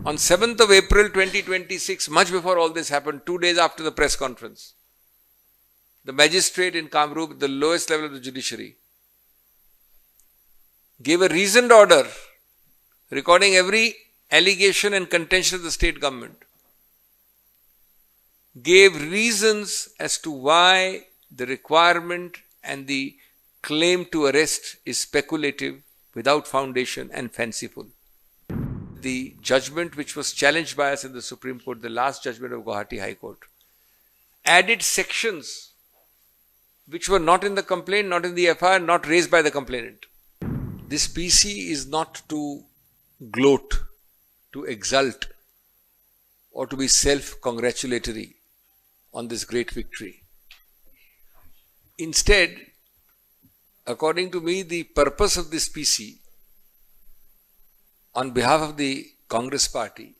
On 7th of April 2026, much before all this happened, 2 days after the press conference, the magistrate in Kamrup, the lowest level of the judiciary, gave a reasoned order recording every allegation and contention of the state government, gave reasons as to why the requirement and the claim to arrest is speculative, without foundation and fanciful. The judgment which was challenged by us in the Supreme Court, the last judgment of Guwahati High Court, added sections which were not in the complaint, not in the FIR, not raised by the complainant. This PC is not to gloat, to exult, or to be self-congratulatory on this great victory. Instead, according to me, the purpose of this PC, on behalf of the Congress party,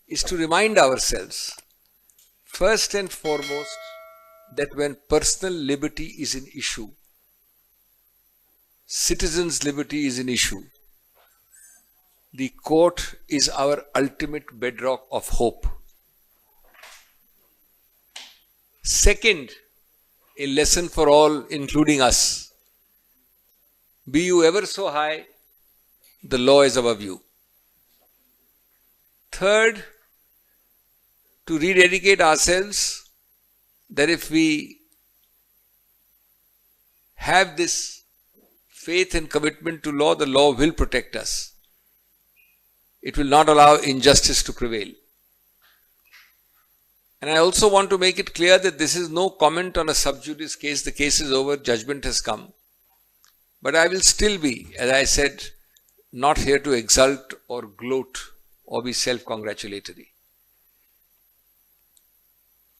is to remind ourselves, first and foremost, that when personal liberty is an issue, citizens' liberty is an issue, the court is our ultimate bedrock of hope. Second, a lesson for all, including us. Be you ever so high, the law is above you. Third, to rededicate ourselves that if we have this faith and commitment to law, the law will protect us. It will not allow injustice to prevail. And I also want to make it clear that this is no comment on a sub judice case. The case is over, judgment has come. But I will still be, as I said, not here to exult or gloat or be self-congratulatory.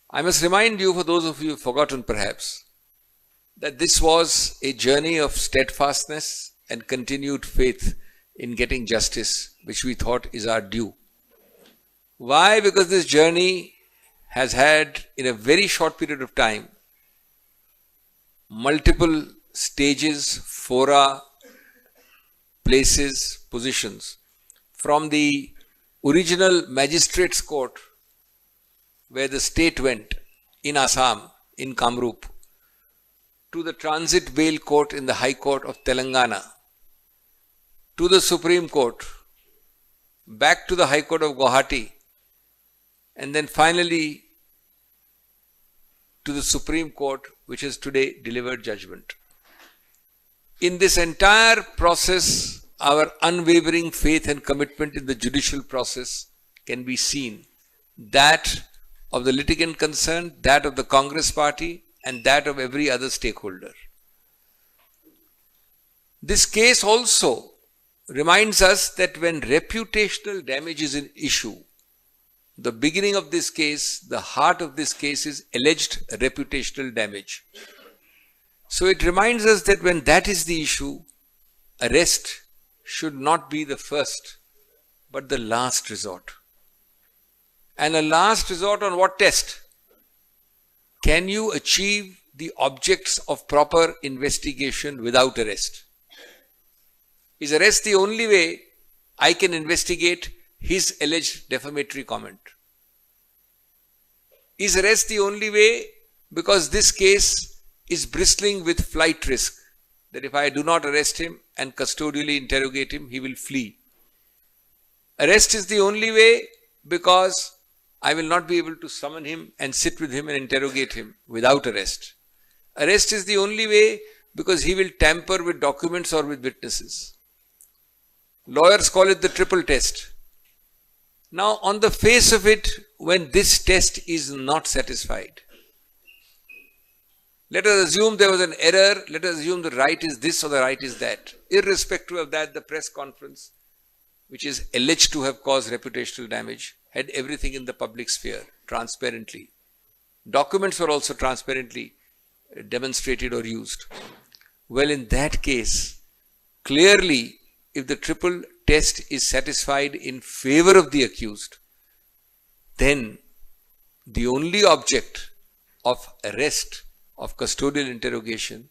I must remind you, for those of you who have forgotten perhaps, that this was a journey of steadfastness and continued faith in getting justice, which we thought is our due. Why? Because this journey has had, in a very short period of time, multiple stages, fora, places, positions. From the original magistrates court, where the state went, in Assam, in Kamrup, to the transit bail court in the High Court of Telangana, to the Supreme Court, back to the High Court of Guwahati, and then finally to the Supreme Court, which has today delivered judgment. In this entire process, our unwavering faith and commitment in the judicial process can be seen. That of the litigant concerned, that of the Congress party, and that of every other stakeholder. This case also reminds us that when reputational damage is an issue, the beginning of this case, the heart of this case is alleged reputational damage. So it reminds us that when that is the issue, arrest should not be the first, but the last resort. And a last resort on what test? Can you achieve the objects of proper investigation without arrest? Is arrest the only way I can investigate his alleged defamatory comment? Is arrest the only way because this case is bristling with flight risk, that if I do not arrest him and custodially interrogate him, he will flee? Arrest is the only way because I will not be able to summon him and sit with him and interrogate him without arrest. Arrest is the only way because he will tamper with documents or with witnesses. Lawyers call it the triple test. Now, on the face of it, when this test is not satisfied, let us assume there was an error, let us assume the right is this or the right is that. Irrespective of that, the press conference, which is alleged to have caused reputational damage, had everything in the public sphere, transparently. Documents were also transparently demonstrated or used. Well, in that case, clearly, if the triple test is satisfied in favor of the accused, then the only object of arrest, of custodial interrogation,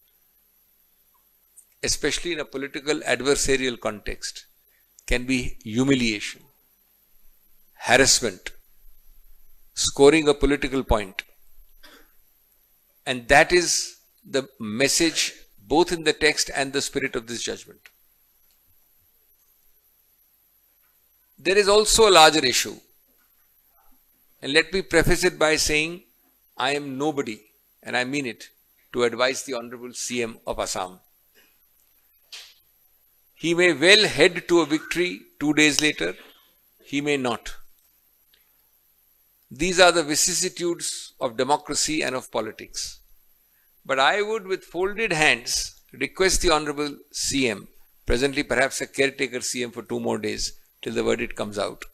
especially in a political adversarial context, can be humiliation. harassment, scoring a political point. And that is the message both in the text and the spirit of this judgment. There is also a larger issue. And let me preface it by saying, I am nobody, and I mean it, to advise the Honorable CM of Assam. He may well head to a victory 2 days later, he may not. These are the vicissitudes of democracy and of politics. But I would, with folded hands, request the Honorable CM, presently perhaps a caretaker CM for 2 more days till the verdict comes out,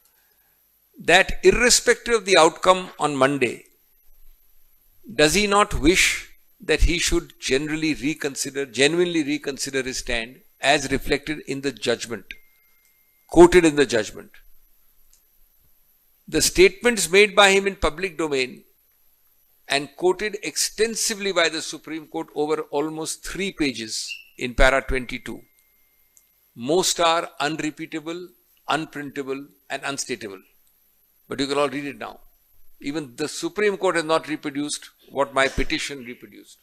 that irrespective of the outcome on Monday, does he not wish that he should genuinely reconsider his stand as reflected in the judgment, quoted in the judgment? The statements made by him in public domain and quoted extensively by the Supreme Court over almost 3 pages in para 22. Most are unrepeatable, unprintable and unstatable. But you can all read it now. Even the Supreme Court has not reproduced what my petition reproduced.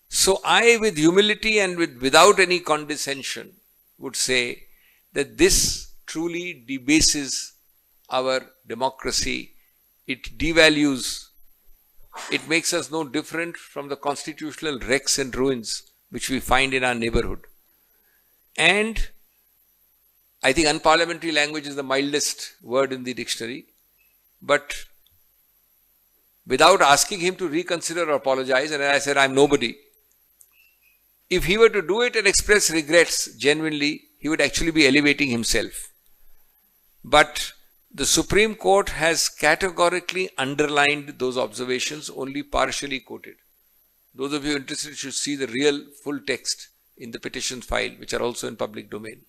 So I, with humility and without any condescension, would say that this truly debases our democracy. It devalues. It makes us no different from the constitutional wrecks and ruins which we find in our neighborhood. And I think unparliamentary language is the mildest word in the dictionary. But without asking him to reconsider or apologize, and I said, I'm nobody. If he were to do it and express regrets genuinely, he would actually be elevating himself. But the Supreme Court has categorically underlined those observations, only partially quoted. Those of you interested should see the real full text in the petition file, which are also in public domain.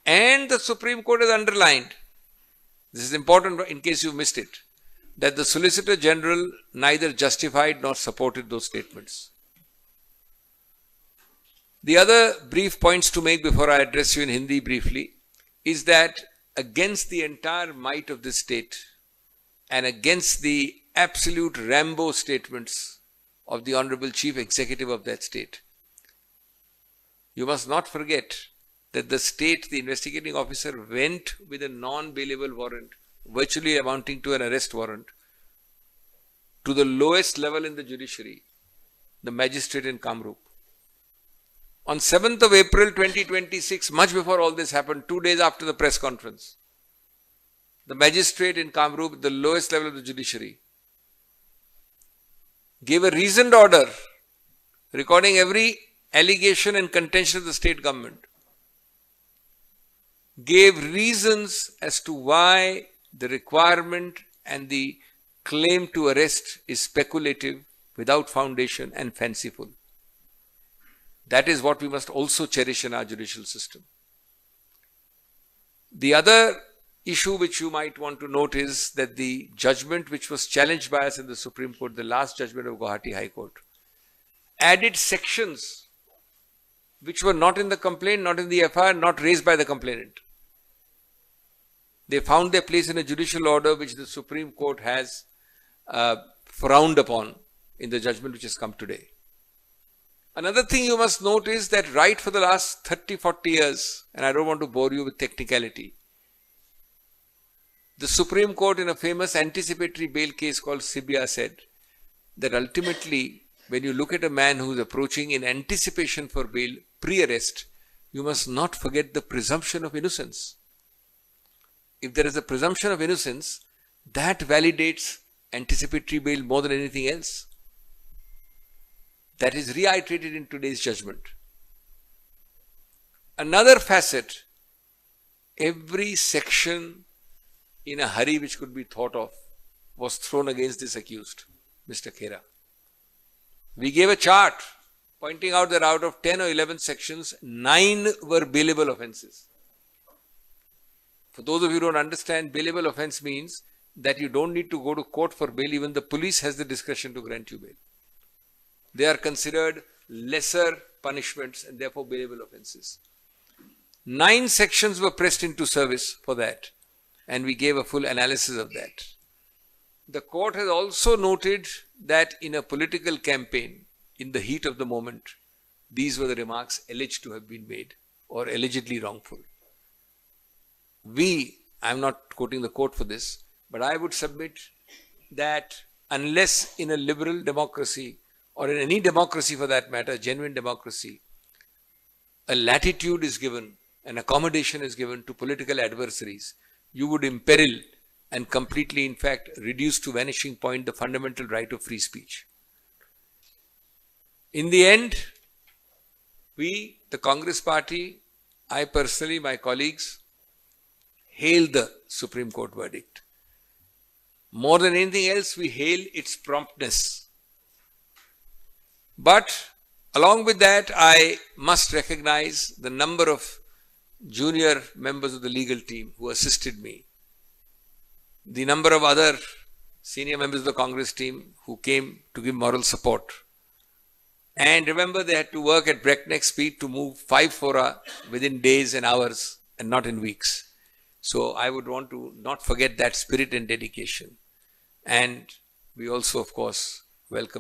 And the Supreme Court has underlined, this is important in case you missed it, that the Solicitor General neither justified nor supported those statements. The other brief points to make before I address you in Hindi briefly is that against the entire might of this state and against the absolute Rambo statements of the Honorable Chief Executive of that state, you must not forget that the state, the investigating officer, went with a non-bailable warrant, virtually amounting to an arrest warrant, to the lowest level in the judiciary, the magistrate in Kamrup. On 7th of April 2026, much before all this happened, 2 days after the press conference, the magistrate in Kamrup, the lowest level of the judiciary, gave a reasoned order recording every allegation and contention of the state government, gave reasons as to why the requirement and the claim to arrest is speculative, without foundation and fanciful. That is what we must also cherish in our judicial system. The other issue which you might want to note is that the judgment which was challenged by us in the Supreme Court, the last judgment of Guwahati High Court, added sections which were not in the complaint, not in the FIR, not raised by the complainant. They found their place in a judicial order which the Supreme Court has frowned upon in the judgment which has come today. Another thing you must note is that right for the last 30-40 years, and I don't want to bore you with technicality, the Supreme Court in a famous anticipatory bail case called Sibia said that ultimately when you look at a man who is approaching in anticipation for bail pre-arrest, you must not forget the presumption of innocence. If there is a presumption of innocence, that validates anticipatory bail more than anything else. That is reiterated in today's judgment. Another facet, every section in a hurry which could be thought of was thrown against this accused, Mr. Khera. We gave a chart pointing out that out of 10 or 11 sections, 9 were bailable offences. For those of you who don't understand, bailable offence means that you don't need to go to court for bail. Even the police has the discretion to grant you bail. They are considered lesser punishments and therefore bailable offences. 9 sections were pressed into service for that. and we gave a full analysis of that. The court has also noted that in a political campaign, in the heat of the moment, these were the remarks alleged to have been made or allegedly wrongful. I'm not quoting the court for this, but I would submit that unless in a liberal democracy or in any democracy for that matter, genuine democracy, a latitude is given, an accommodation is given to political adversaries, you would imperil and completely, in fact, reduce to vanishing point the fundamental right of free speech. In the end, we, the Congress party, I personally, my colleagues, hail the Supreme Court verdict. More than anything else, we hail its promptness. But along with that, I must recognize the number of junior members of the legal team who assisted me, the number of other senior members of the Congress team who came to give moral support. And remember, they had to work at breakneck speed to move 5 fora within days and hours and not in weeks. So I would want to not forget that spirit and dedication. And we also, of course, welcome